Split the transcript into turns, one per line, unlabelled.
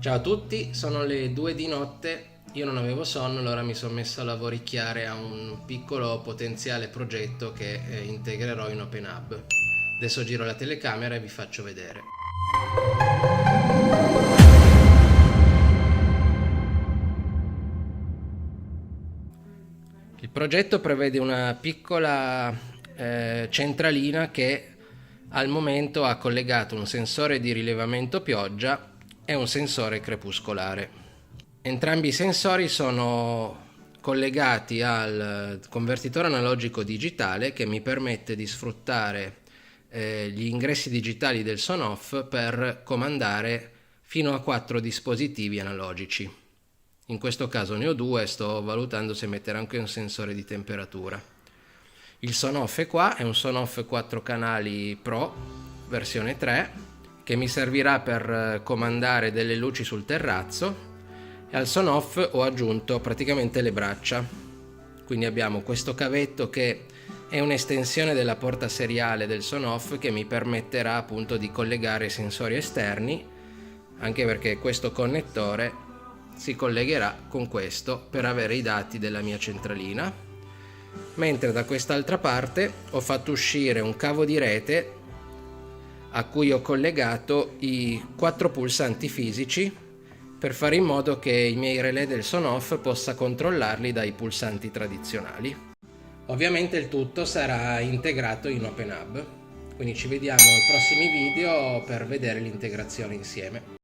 Ciao a tutti, sono le 2 di notte, io non avevo sonno, allora mi sono messo a lavoricchiare a un piccolo potenziale progetto che integrerò in OpenHub. Adesso giro la telecamera e vi faccio vedere. Il progetto prevede una piccola centralina che al momento ha collegato un sensore di rilevamento pioggia e un sensore crepuscolare. Entrambi i sensori sono collegati al convertitore analogico digitale che mi permette di sfruttare gli ingressi digitali del Sonoff per comandare fino a 4 dispositivi analogici. In questo caso ne ho 2, sto valutando se mettere anche un sensore di temperatura. Il Sonoff è qua, è un Sonoff 4 canali Pro, versione 3, che mi servirà per comandare delle luci sul terrazzo, e al Sonoff ho aggiunto praticamente le braccia. Quindi abbiamo questo cavetto che è un'estensione della porta seriale del Sonoff che mi permetterà appunto di collegare sensori esterni, anche perché questo connettore si collegherà con questo per avere i dati della mia centralina, mentre da quest'altra parte ho fatto uscire un cavo di rete a cui ho collegato i 4 pulsanti fisici per fare in modo che i miei relè del Sonoff possa controllarli dai pulsanti tradizionali. Ovviamente il tutto sarà integrato in OpenHub, quindi ci vediamo ai prossimi video per vedere l'integrazione insieme.